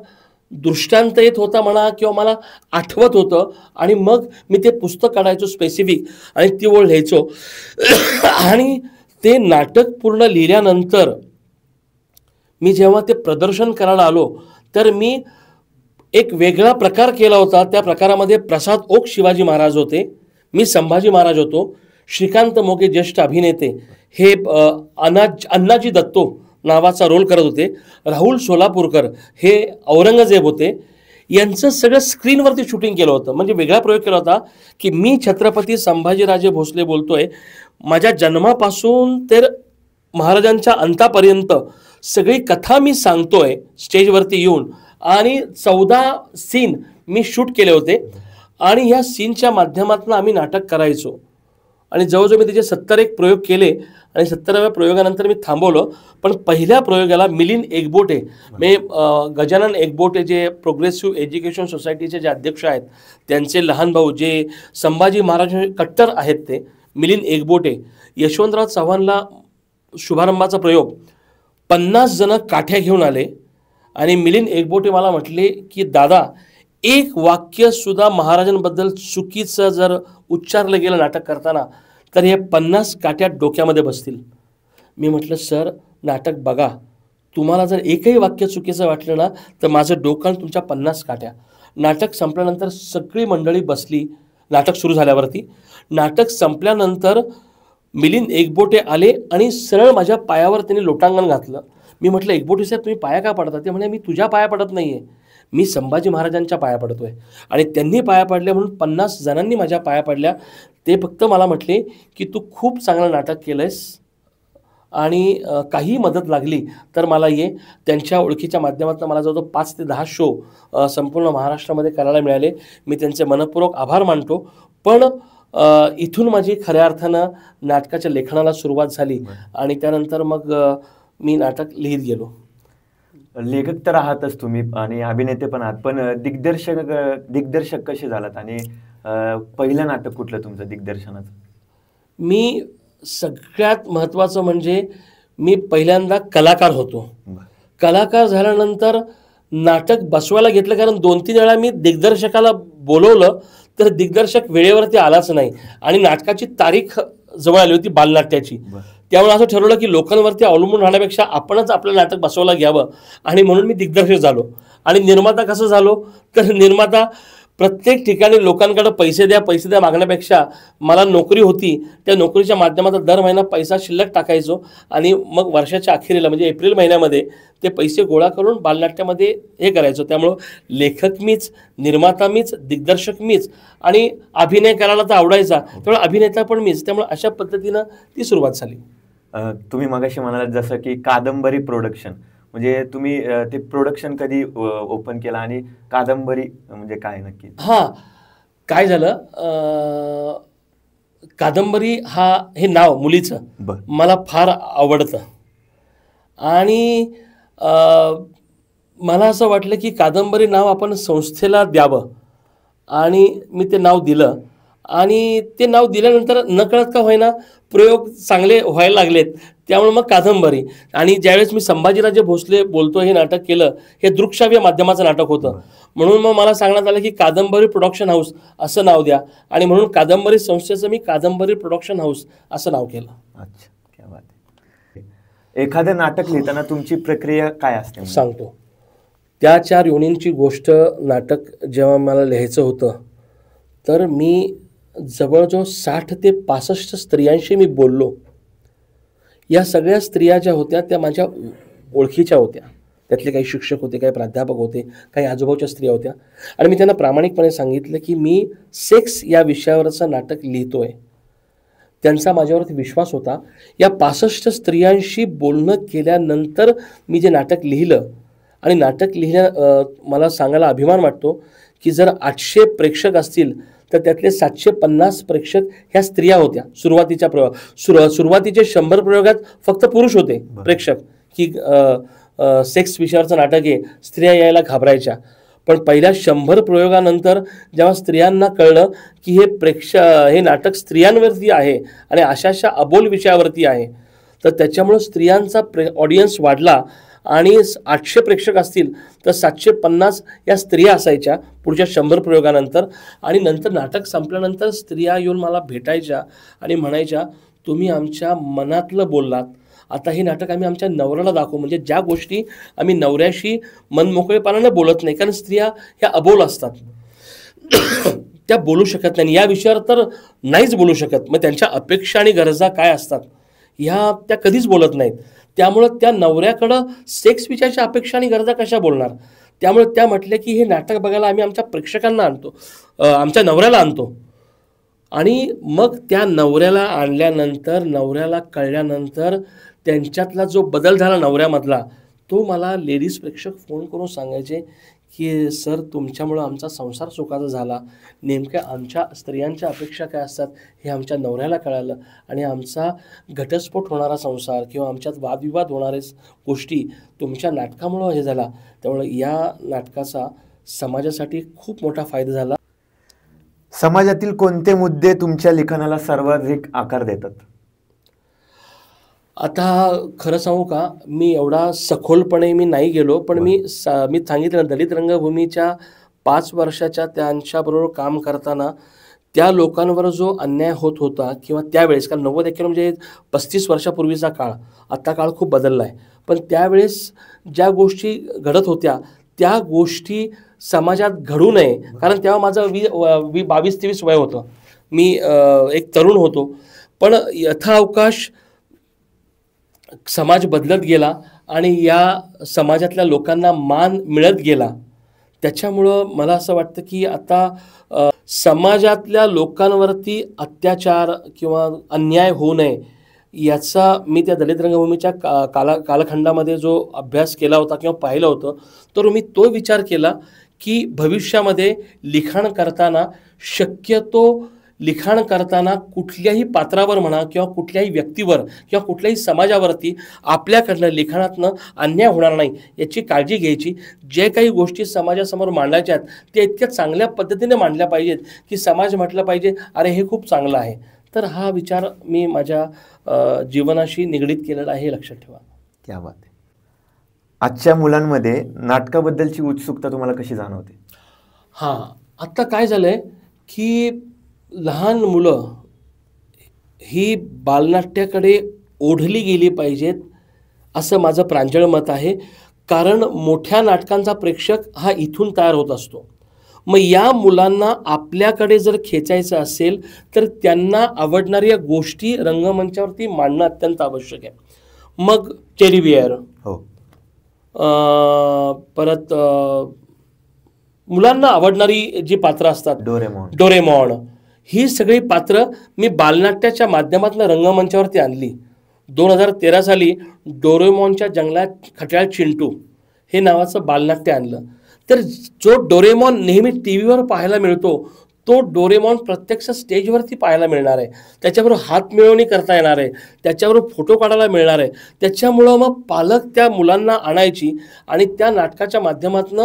दृष्टांत येत होता म्हणा किंवा मला आठवत होतं आणि मग मी ते पुस्तक काढायचो स्पेसिफिक आणि ती ओळ लिहायचो. आणि ते नाटक पूर्ण लिहिल्यानंतर मी जेव्हा ते प्रदर्शन करायला आलो तर मी एक वेगळा प्रकार केला होता. त्या प्रकारामध्ये प्रसाद ओक शिवाजी महाराज होते, मी संभाजी महाराज होतो, श्रीकांत मोघे ज्येष्ठ अभिनेते हे अण्णाजी दत्तो नावाचा रोल करत होते, राहुल सोलापूरकर हे औरंगजेब होते. यांचं सगळं स्क्रीनवरती शूटिंग केलं होतं. म्हणजे वेगळा प्रयोग केला होता की मी छत्रपती संभाजीराजे भोसले बोलतोय, माझ्या जन्मापासून तर महाराजांच्या अंतापर्यंत सगळी कथा मी सांगतोय स्टेजवरती येऊन, आणि 14 सीन मी शूट केले होते आणि ह्या सीनच्या माध्यमातून आम्ही नाटक करायचो. आणि जवळजवळ मी त्याचे 71 प्रयोग केले आणि 70व्या प्रयोगानंतर मी थांबवलं. पण पहिल्या प्रयोगाला मिलिंद एकबोटे म्हणजे गजानन एकबोटे जे प्रोग्रेसिव्ह एज्युकेशन सोसायटीचे जे अध्यक्ष आहेत त्यांचे लहान भाऊ जे संभाजी महाराज कट्टर आहेत ते मिलिंद एकबोटे, यशवंतराव चव्हाणला शुभारंभाचा प्रयोग 50 जण काठ्या घेऊन आले आणि मिलिंद एकबोटे मला म्हटले की दादा, एक वाक्य सुद्धा महाराजांबद्दल चुकीचं जर उच्चारलं गेलं नाटक करताना तर हे 50 काठ्या डोक्यामध्ये बसतील. मी म्हटलं सर, नाटक बघा, तुम्हाला जर एकही वाक्य चुकीचं वाटलं ना तर माझं डोकं आणि तुमच्या 50 काठ्या. नाटक संपल्यानंतर सगळी मंडळी बसली. नाटक सुरू झाल्यावरती नाटक संपल्यानंतर मिलिंद एकबोटे आले आणि सरळ माझ्या पायावर त्यांनी लोटांगण घातलं. मी म्हटलं एकबोटे साहेब, तुम्ही पाया का पडता? ते म्हणे मी तुझ्या पाया पडत नाही आहे, मी संभाजी महाराजांच्या पाया पडतोय. आणि त्यांनी पाया पडल्या म्हणून 50 जणांनी माझ्या पाया पडल्या. ते फक्त मला म्हटले की तू खूप चांगलं नाटक केलं आहेस आणि काही मदत लागली तर मला ये. त्यांच्या ओळखीच्या माध्यमातून मला जवळजवळ 5 ते 10 शो संपूर्ण महाराष्ट्रामध्ये करायला मिळाले. मी त्यांचे मनपूर्वक आभार मानतो. पण इथून माझी खऱ्या अर्थानं नाटकाच्या लेखनाला सुरुवात झाली आणि त्यानंतर मग मी नाटक लिहित गेलो. लेखक तर आहातच तुम्ही आणि अभिनेते पण आहात, पण दिग्दर्शक कसे झालात आणि पहिलं नाटक कुठलं तुमचं दिग्दर्शनाचं? मी सगळ्यात महत्त्वाचं म्हणजे मी पहिल्यांदा कलाकार होतो. कलाकार झाल्यानंतर नाटक बसवायला घेतलं, कारण 2-3 वेळा मी दिग्दर्शकाला बोलवलं तर दिग्दर्शक वेळेवरती आलाच नाही आणि नाटकाची तारीख जवळ आली होती बालनाट्याची. त्यामुळे असं ठरवलं की लोकांवरती अवलंबून राहण्यापेक्षा आपणच आपलं नाटक बसवायला घ्यावं आणि म्हणून मी दिग्दर्शक झालो. आणि निर्माता कसं झालो तर निर्माता प्रत्येक ठिकाणी लोकांकडे पैसे द्या मागण्यापेक्षा मला नोकरी होती, त्या नोकरीच्या माध्यमातून दर महिना पैसा शिल्लक टाकायचो आणि मग वर्षाच्या अखेरीला म्हणजे एप्रिल महिन्यामध्ये ते पैसे गोळा करून बालनाट्यामध्ये हे करायचो. त्यामुळं लेखक मीच, निर्माता मीच, दिग्दर्शक मीच आणि अभिनय करायला तर आवडायचा त्यामुळे अभिनेता पण मीच. त्यामुळे अशा पद्धतीनं ती सुरुवात झाली. तुम्ही मगाशी म्हणालात जसं की कादंबरी प्रोडक्शन, म्हणजे तुम्ही ते प्रोडक्शन कधी ओपन केलं आणि कादंबरी म्हणजे काय नक्की? हां, काय झालं, कादंबरी हे नाव मुलीचं मला फार आवडतं आणि मला असं वाटलं की कादंबरी नाव आपण संस्थेला द्यावं आणि मी ते नाव दिलं. आणि ते नाव दिल्यानंतर नकळत का होईना प्रयोग चांगले व्हायला लागलेत, त्यामुळे मग कादंबरी. आणि ज्यावेळेस मी संभाजीराजे भोसले बोलतो हे नाटक केलं, हे दृकश्राव्य माध्यमाचं नाटक होतं, म्हणून मग मला सांगण्यात आलं की कादंबरी प्रोडक्शन हाऊस असं नाव द्या आणि म्हणून कादंबरी संस्थेचं मी कादंबरी प्रोडक्शन हाऊस असं नाव केलं. अच्छा, क्या बात आहे. एखादं नाटक लिहिताना तुमची प्रक्रिया काय असते? सांगतो. त्या 4 योनींची गोष्ट नाटक जेव्हा मला लिहायचं होतं तर मी जवळजवळ 60 ते 65 स्त्रियांशी मी बोललो. या सगळ्या स्त्रिया ज्या होत्या त्या माझ्या ओळखीच्या होत्या. त्यातले काही शिक्षक होते, काही प्राध्यापक होते, काही आजूबाजूच्या स्त्रिया होत्या. आणि मी त्यांना प्रामाणिकपणे सांगितलं की मी सेक्स या विषयावरचं नाटक लिहितोय. त्यांचा माझ्यावरती विश्वास होता. या 65 स्त्रियांशी बोलणं केल्यानंतर मी जे नाटक लिहिलं आणि नाटक मला सांगायला अभिमान वाटतो की जर 800 प्रेक्षक असतील तर त्यातले 750 प्रेक्षक ह्या स्त्रिया होत्या. सुरुवातीचे 100 प्रयोगात फक्त पुरुष होते प्रेक्षक, की सेक्स विषयावरचं नाटक आहे, स्त्रिया यायला घाबरायच्या. पण पहिल्या 100 प्रयोगानंतर जेव्हा स्त्रियांना कळलं की हे नाटक स्त्रियांवरती आहे आणि अशा अबोल विषयावरती आहे, तर त्याच्यामुळं स्त्रियांचा ऑडियन्स वाढला आणि 800 प्रेक्षक असतील तर 750 या स्त्रिया असायच्या पुढच्या 100 प्रयोगानंतर. आणि नंतर नाटक संपल्यानंतर स्त्रिया येऊन मला भेटायच्या आणि म्हणायच्या, तुम्ही आमच्या मनातलं बोललात, आता हे नाटक आम्ही आमच्या नवऱ्याला दाखवू. म्हणजे ज्या गोष्टी आम्ही नवऱ्याशी मनमोकळेपणानं बोलत नाही, कारण स्त्रिया ह्या अबोल असतात, त्या बोलू शकत नाही, या विषयावर तर नाहीच बोलू शकत. मग त्यांच्या अपेक्षा आणि गरजा काय असतात ह्या त्या कधीच बोलत नाहीत. त्यामुळं त्या नवऱ्याकडं सेक्स विषयाच्या अपेक्षा आणि गरजा कशा बोलणार. त्यामुळे त्या म्हटल्या की हे नाटक बघायला आम्ही आमच्या प्रेक्षकांना आणतो, आमच्या नवऱ्याला आणतो. आणि मग त्या नवऱ्याला आणल्यानंतर, नवऱ्याला कळल्यानंतर त्यांच्यातला जो बदल झाला नवऱ्यामधला, तो मला लेडीज प्रेक्षक फोन करून सांगायचे की सर, तुमच्यामुळं आमचा संसार सुखाचा झाला. नेमक्या आमच्या स्त्रियांच्या अपेक्षा काय असतात हे आमच्या नवऱ्याला कळालं आणि आमचा घटस्फोट होणारा संसार किंवा आमच्यात वादविवाद होणारे गोष्टी तुमच्या नाटकामुळं हे झाला. त्यामुळं या नाटकाचा समाजासाठी खूप मोठा फायदा झाला. समाजातील कोणते मुद्दे तुमच्या लिखाणाला सर्वाधिक आकार देतात? आता खरं सांगू का, मी एवढा सखोलपणे मी नाही गेलो, पण मी सांगितलं दलित रंगभूमीच्या 5 वर्षाच्या त्यांच्याबरोबर काम करताना त्या लोकांवर जो अन्याय होत होता किंवा त्यावेळेस, कारण 90-91 म्हणजे 35 वर्षापूर्वीचा काळ, आत्ता काळ खूप बदलला आहे, पण त्यावेळेस ज्या गोष्टी घडत होत्या त्या गोष्टी समाजात घडू नये. कारण तेव्हा माझं 22-23 वय होतं, मी एक तरुण होतो. पण यथाअवकाश समाज बदलत गेला आणि या समाजातल्या लोकांना मान मिळत गेला. त्याच्यामुळं मला असं वाटतं की आता समाजातल्या लोकांवरती अत्याचार किंवा अन्याय होऊ नये याचा मी त्या दलित रंगभूमीच्या कालखंडामध्ये जो अभ्यास केला होता किंवा पाहिलं होतं, तर मी तो विचार केला की भविष्यामध्ये लिखाण करताना, शक्यतो लिखाण करताना कुठल्याही पात्रावर म्हणा किंवा कुठल्याही व्यक्तीवर किंवा कुठल्याही समाजावरती आपल्याकडनं लिखाणातनं अन्याय होणार नाही याची काळजी घ्यायची. जे काही गोष्टी समाजासमोर मांडायच्या आहेत त्या इतक्या चांगल्या पद्धतीने मांडल्या पाहिजेत की समाज म्हटलं पाहिजे अरे हे खूप चांगलं आहे. तर हा विचार मी माझ्या जीवनाशी निगडीत केलेला आहे, लक्षात ठेवा. क्या बात आहे. आजच्या मुलांमध्ये नाटकाबद्दलची उत्सुकता तुम्हाला कशी जाणवते? हां, आत्ता काय झालं आहे की लहान मुलं ही बालनाट्याकडे ओढली गेली पाहिजेत असं माझं प्रांजळ मत आहे. कारण मोठ्या नाटकांचा प्रेक्षक हा इथून तयार होत असतो. मग या मुलांना आपल्याकडे जर खेचायचं असेल तर त्यांना आवडणाऱ्या गोष्टी रंगमंचावरती मांडणं अत्यंत आवश्यक आहे. मग टेडी बिअर, हो, परत मुलांना आवडणारी जी पात्रं असतात, डोरेमॉन, ही सगळी पात्रं मी बालनाट्याच्या माध्यमातून रंगमंचावरती आणली. 2013 साली डोरेमॉनच्या जंगलात खट्याळ चिंटू हे नावाचं बालनाट्य आणलं. तर जो डोरेमॉन नेहमी टी व्हीवर पाहायला मिळतो तो डोरेमॉन प्रत्यक्ष स्टेजवरती पाहायला मिळणार आहे, त्याच्याबरोबर हात मिळवणी करता येणार आहे, त्याच्याबरोबर फोटो काढायला मिळणार आहे. त्याच्यामुळं मग पालक त्या मुलांना आणायची आणि त्या नाटकाच्या माध्यमातून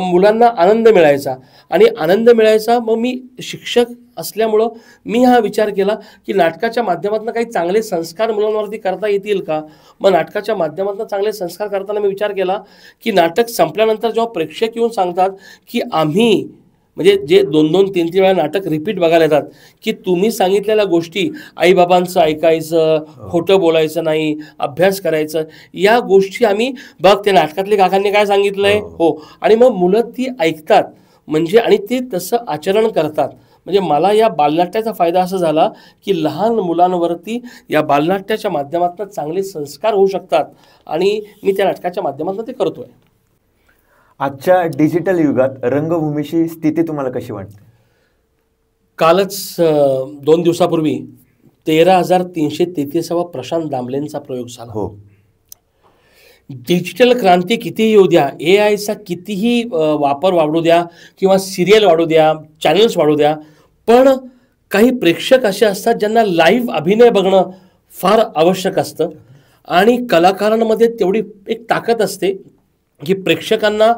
मुलांना आनंद मिळायचा आणि आनंद मिळायचा. मग मी शिक्षक असल्यामुळं मी हा विचार केला की नाटकाच्या माध्यमातून काही चांगले संस्कार मुलांवरती करता येतील का. मग नाटकाच्या माध्यमातून चांगले संस्कार करताना मी विचार केला की नाटक संपल्यानंतर जेव्हा प्रेक्षक येऊन सांगतात की आम्ही, म्हणजे जे 2-2, 3-3 वेळा नाटक रिपीट बघायला येतात, की तुम्ही सांगितलेल्या गोष्टी आईबाबांचं ऐकायचं, खोटं बोलायचं नाही, अभ्यास करायचं, या गोष्टी आम्ही बघ त्या नाटकातल्या काकांनी काय सांगितलंय, हो, आणि मग मुलं ती ऐकतात म्हणजे आणि ते तसं आचरण करतात. म्हणजे मला या बालनाट्याचा फायदा असा झाला की लहान मुलांवरती या बालनाट्याच्या माध्यमातून चांगले संस्कार होऊ शकतात आणि मी त्या नाटकाच्या माध्यमातून ते करतोय. आजच्या डिजिटल युगात रंगभूमीची स्थिती तुम्हाला कशी वाटते? कालच 2 दिवसापूर्वी 13,333वा प्रशांत दामलेंचा प्रयोग झाला. हो, डिजिटल क्रांती कितीही येऊ द्या, AIचा कितीही वापर वाढू द्या किंवा सिरियल वाढू द्या, चॅनल्स वाढू द्या, पण काही प्रेक्षक असे असतात ज्यांना लाईव्ह अभिनय बघणं फार आवश्यक असतं आणि कलाकारांमध्ये तेवढी एक ताकद असते की प्रेक्षकांना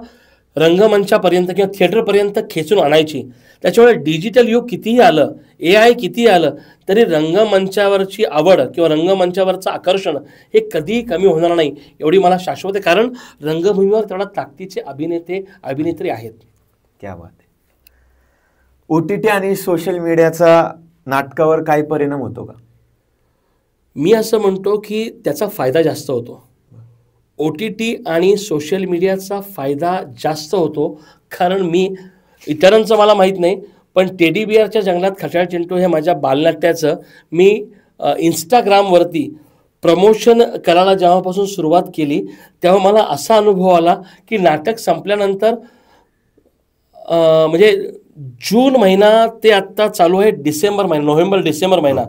रंगमंचापर्यंत किंवा थिएटरपर्यंत खेचून आणायची. त्याच्यामुळे डिजिटल युग कितीही आलं, AI कितीही आलं, तरी रंगमंचावरची आवड किंवा रंगमंचावरचं आकर्षण हे कधीही कमी होणार नाही एवढी मला शाश्वत आहे. कारण रंगभूमीवर तेवढा ताकदीचे अभिनेते अभिनेत्री आहेत. क्या बात आहे. OTT आणि सोशल मीडियाचा नाटकावर काय परिणाम होतो का? मी असं म्हणतो की त्याचा फायदा जास्त होतो. OTT आणि सोशल मीडियाचा फायदा जास्त होतो, कारण मी इतरांचं मला माहीत नाही, पण टेडी बिअरच्या जंगलात खट्याळ चिंटू हे माझ्या बालनाट्याचं मी इंस्टाग्रामवरती प्रमोशन करायला जेव्हापासून सुरुवात केली तेव्हा मला असा अनुभव आला की नाटक संपल्यानंतर म्हणजे जून महिना ते आत्ता चालू आहे डिसेंबर महिना, नोव्हेंबर डिसेंबर महिना,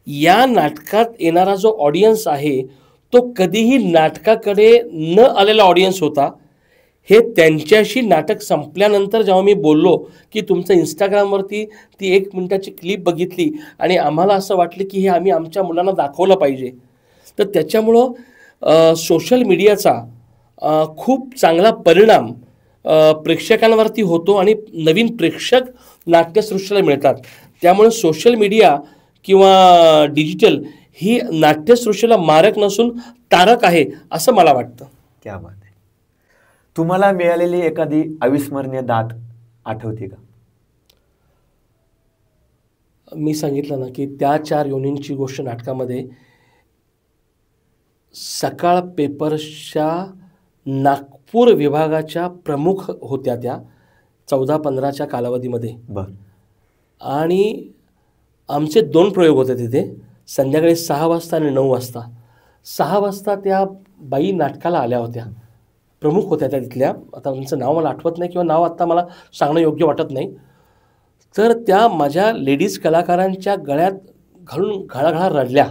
या नाटकात येणारा जो ऑडियन्स आहे तो कधीही नाटकाकडे न आलेला ऑडियन्स होता. हे त्यांच्याशी नाटक संपल्यानंतर जेव्हा मी बोललो की तुमचं इंस्टाग्रामवरती ती 1 मिनिटाची क्लिप बघितली आणि आम्हाला असं वाटलं की हे आम्ही आमच्या मुलांना दाखवलं पाहिजे, तर त्याच्यामुळं सोशल मीडियाचा खूप चांगला परिणाम प्रेक्षकांवरती होतो आणि नवीन प्रेक्षक नाट्यसृष्टीला मिळतात. त्यामुळे सोशल मीडिया किंवा डिजिटल ही नाट्यसृष्टीला मारक नसून तारक आहे असं मला वाटतं. क्या बात आहे. तुम्हाला मिळालेली एखादी अविस्मरणीय दाद आठवते का? मी सांगितलं ना की त्या 4 योनींची गोष्ट नाटकामध्ये सकाळ पेपर्सच्या नागपूर विभागाच्या प्रमुख होत्या त्या 14-15च्या कालावधीमध्ये. आणि आमचे 2 प्रयोग होते तिथे, संध्याकाळी 6 वाजता आणि 9 वाजता. 6 वाजता त्या बाई नाटकाला आल्या होत्या, प्रमुख होत्या त्या तिथल्या. आता त्यांचं नाव मला आठवत नाही किंवा नाव आत्ता मला सांगणं योग्य वाटत नाही. तर त्या माझ्या लेडीज कलाकारांच्या गळ्यात घालून घळाघळा रडल्या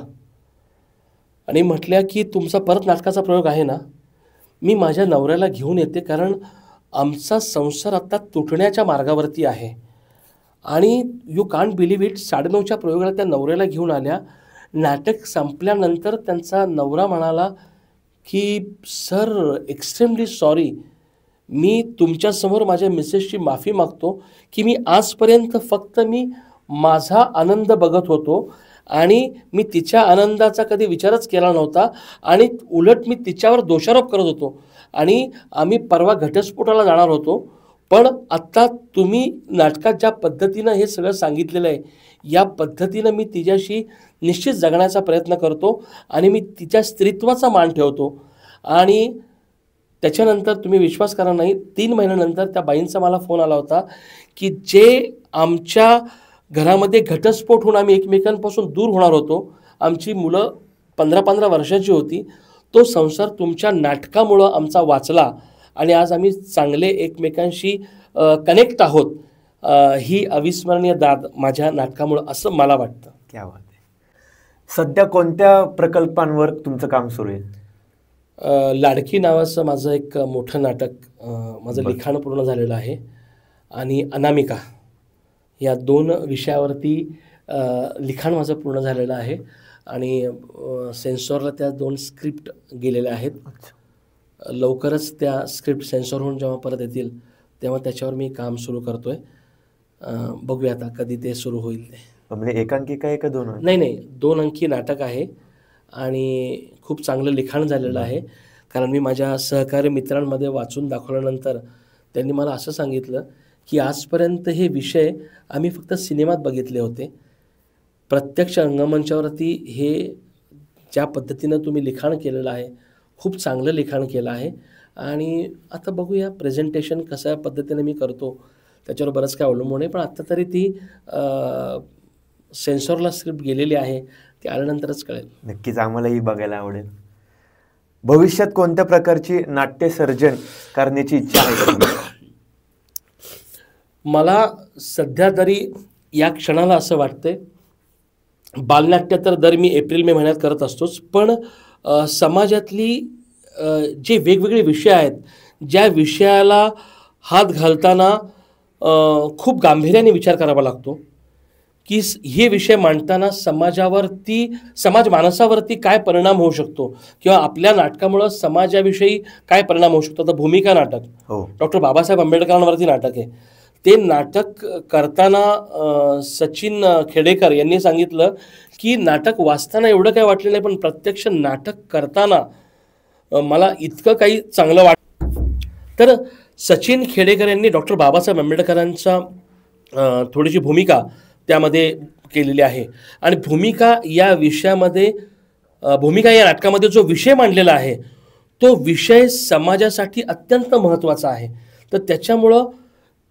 आणि म्हटल्या की तुमचा परत नाटकाचा प्रयोग आहे ना, मी माझ्या नवऱ्याला घेऊन येते, कारण आमचा संसार आत्ता तुटण्याच्या मार्गावरती आहे. आणि यू कांट बिलीव्ह इट, 9:30च्या प्रयोगाला त्या नवऱ्याला घेऊन आल्या. नाटक संपल्यानंतर त्यांचा नवरा म्हणाला की सर एक्स्ट्रीमली सॉरी, मी तुमच्यासमोर माझ्या मिसेसची माफी मागतो की मी आजपर्यंत फक्त मी माझा आनंद बघत होतो आणि मी तिच्या आनंदाचा कधी विचारच केला नव्हता आणि उलट मी तिच्यावर दोषारोप करत होतो आणि आम्ही परवा घटस्फोटाला जाणार होतो. पण आत्ता तुम्ही नाटकात ज्या पद्धतीनं हे सगळं सांगितलेलं आहे, या पद्धतीनं मी तिच्याशी निश्चित जगण्याचा प्रयत्न करतो आणि मी तिच्या स्त्रीत्वाचा मान ठेवतो. आणि त्याच्यानंतर तुम्ही विश्वास करा नाही, 3 महिन्यानंतर त्या बाईंचा मला फोन आला होता की जे आमच्या घरामध्ये घटस्फोट होऊन आम्ही एकमेकांपासून दूर होणार होतो, आमची मुलं 15-15 वर्षाची होती, तो संसार तुमच्या नाटकामुळं आमचा वाचला आणि आज आम्ही चांगले एकमेकांशी कनेक्ट आहोत. ही अविस्मरणीय दाद माझ्या नाटकामुळं असं मला वाटतं. क्या बात आहे. सध्या कोणत्या प्रकल्पांवर तुमचं काम सुरू आहे? लाडकी नावाचं माझं एक मोठं नाटक, माझं लिखाण पूर्ण झालेलं आहे आणि अनामिका या 2 विषयावरती लिखाण माझं पूर्ण झालेलं आहे आणि सेन्सॉरला त्या 2 स्क्रिप्ट गेलेल्या आहेत. लवकरच त्या स्क्रिप्ट सेन्सॉर होऊन जेव्हा परत येतील तेव्हा त्याच्यावर मी काम सुरू करतो आहे. बघूया आता कधी ते सुरू होईल. ते म्हणजे एकांकिका आहे का 2? नाही, 2 अंकी नाटक आहे आणि खूप चांगलं लिखाण झालेलं आहे. कारण मी माझ्या सहकारी मित्रांमध्ये वाचून दाखवल्यानंतर त्यांनी मला असं सांगितलं की आजपर्यंत हे विषय आम्ही फक्त सिनेमात बघितले होते, प्रत्यक्ष रंगमंचावरती हे ज्या पद्धतीनं तुम्ही लिखाण केलेलं आहे, खूप चांगलं लिखाण केलं आहे. आणि आता बघूया प्रेझेंटेशन कशा पद्धतीने मी करतो त्याच्यावर बरंच काय अवलंबून आहे. पण आत्ता तरी ती सेन्सॉरला स्क्रिप्ट गेलेली आहे, ती आल्यानंतरच कळेल. नक्कीच आम्हालाही बघायला आवडेल. भविष्यात कोणत्या प्रकारची नाट्य सर्जन करण्याची इच्छा आहे? मला सध्या तरी या क्षणाला असं वाटतंय, बालनाट्य तर दर मी एप्रिल-मे महिन्यात करत असतोच, पण समाजातली जे वेगवेगळे विषय आहेत, ज्या विषयाला हात घालताना खूप गांभीर्याने विचार करावा लागतो की हे विषय मांडताना समाज मानसावरती काय परिणाम होऊ शकतो किंवा आपल्या नाटकामुळं समाजाविषयी काय परिणाम होऊ शकतो. आता भूमिका नाटक डॉक्टर बाबासाहेब आंबेडकरांवरती नाटक आहे. ते नाटक करताना सचिन खेडेकर यांनी सांगितलं की नाटक वाचताना एवढं काय वाटलं नाही, पण प्रत्यक्ष नाटक करताना मला इतकं काही चांगलं तर सचिन खेडेकर यांनी डॉक्टर बाबासाहेब आंबेडकरांचा थोडीशी भूमिका त्यामध्ये केलेली आहे. आणि भूमिका या विषयामध्ये भूमिका या नाटकामध्ये जो विषय मांडलेला आहे तो विषय समाजासाठी अत्यंत महत्त्वाचा आहे. तर त्याच्यामुळं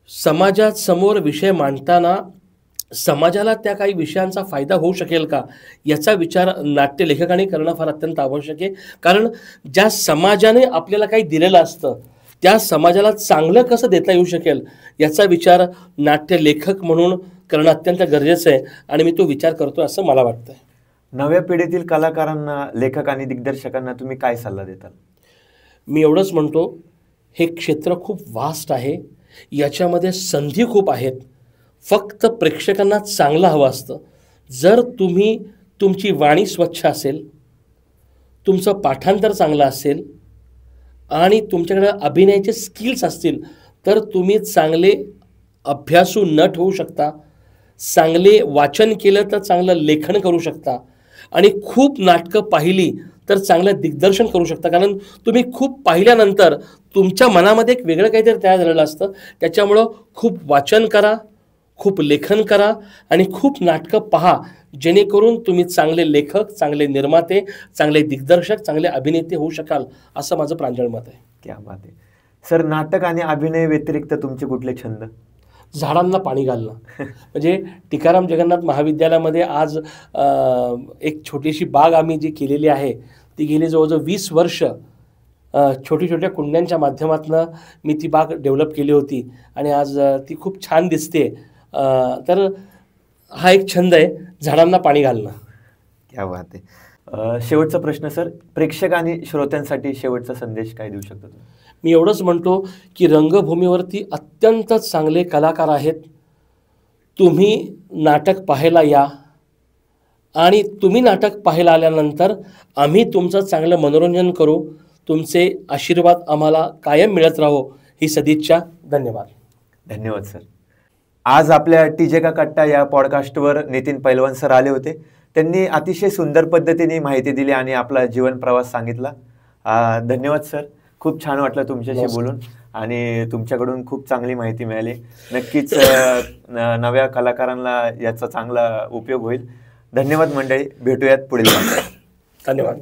समाजासमोर विषय मांडताना समाजाला त्या काही विषयांचा फायदा होऊ शकेल का याचा विचार नाट्य लेखकाने करणं फार अत्यंत आवश्यक आहे. कारण ज्या समाजाने आपल्याला काही दिलेलं असतं त्या समाजाला चांगलं कसं देता येऊ शकेल याचा विचार नाट्य लेखक म्हणून करणं अत्यंत गरजेचं आहे आणि मी तो विचार करतो असं मला वाटतं. नव्या पिढीतील कलाकारांना, लेखक आणि दिग्दर्शकांना तुम्ही काय सल्ला देताल? मी एवढंच म्हणतो, हे क्षेत्र खूप वास्ट आहे, याच्यामध्ये संधी खूप आहेत. फक्त प्रेक्षकांना चांगलं हवं असतं. जर तुमची वाणी स्वच्छ असेल, तुमचं पाठांतर चांगलं असेल आणि तुमच्याकडे अभिनयाचे स्किल्स असतील तर तुम्ही चांगले अभ्यासू नट होऊ शकता, चांगले वाचन केलं तर चांगलं लेखन करू शकता आणि खूप नाटकं पाहिली तर चांगलं दिग्दर्शन करू शकता. कारण तुम्ही खूप पाहिल्यानंतर तुमच्या मनामध्ये एक वेगळं काहीतरी तयार झालेलं असतं. त्याच्यामुळं खूप वाचन करा, खूप लेखन करा आणि खूप नाटकं पहा, जेणेकरून तुम्ही चांगले लेखक, चांगले निर्माते, चांगले दिग्दर्शक, चांगले अभिनेते होऊ शकाल असं माझं प्रांजळ मत आहे. क्या बात आहे सर. नाटक आणि अभिनय व्यतिरिक्त तुमचे कुठले छंद? झाडांना पाणी घालणं. म्हणजे टिकाराम जगन्नाथ महाविद्यालयामध्ये आज एक छोटीशी बाग आम्ही जी केलेली आहे ती गेली जवळजवळ 20 वर्ष छोट्या छोट्या कुंड्यांच्या माध्यमातून मी ती बाग डेव्हलप केली होती आणि आज ती खूप छान दिसते. तर हा एक छंद आहे, झाडांना पाणी घालणं. क्या बात आहे. शेवटचा प्रश्न सर, प्रेक्षक आणि श्रोत्यांसाठी शेवटचा संदेश काय देऊ शकता? मी एवढंच म्हणतो की रंगभूमीवरती अत्यंत चांगले कलाकार आहेत. तुम्ही नाटक पाहायला या आणि तुम्ही नाटक पाहायला आल्यानंतर आम्ही तुमचं चांगलं मनोरंजन करू. तुमचे आशीर्वाद आम्हाला कायम मिळत राहो ही सदिच्छा. धन्यवाद. धन्यवाद सर. आज आपल्या टीजे का कट्टा या पॉडकास्टवर नितीन पैलवान सर आले होते. त्यांनी अतिशय सुंदर पद्धतीने माहिती दिली आणि आपला जीवन प्रवास सांगितला. धन्यवाद सर. खूप छान वाटलं तुमच्याशी बोलून आणि तुमच्याकडून खूप चांगली माहिती मिळाली. नक्कीच नव्या कलाकारांना याचा चांगला उपयोग होईल. धन्यवाद मंडळी. भेटूयात पुढील. धन्यवाद.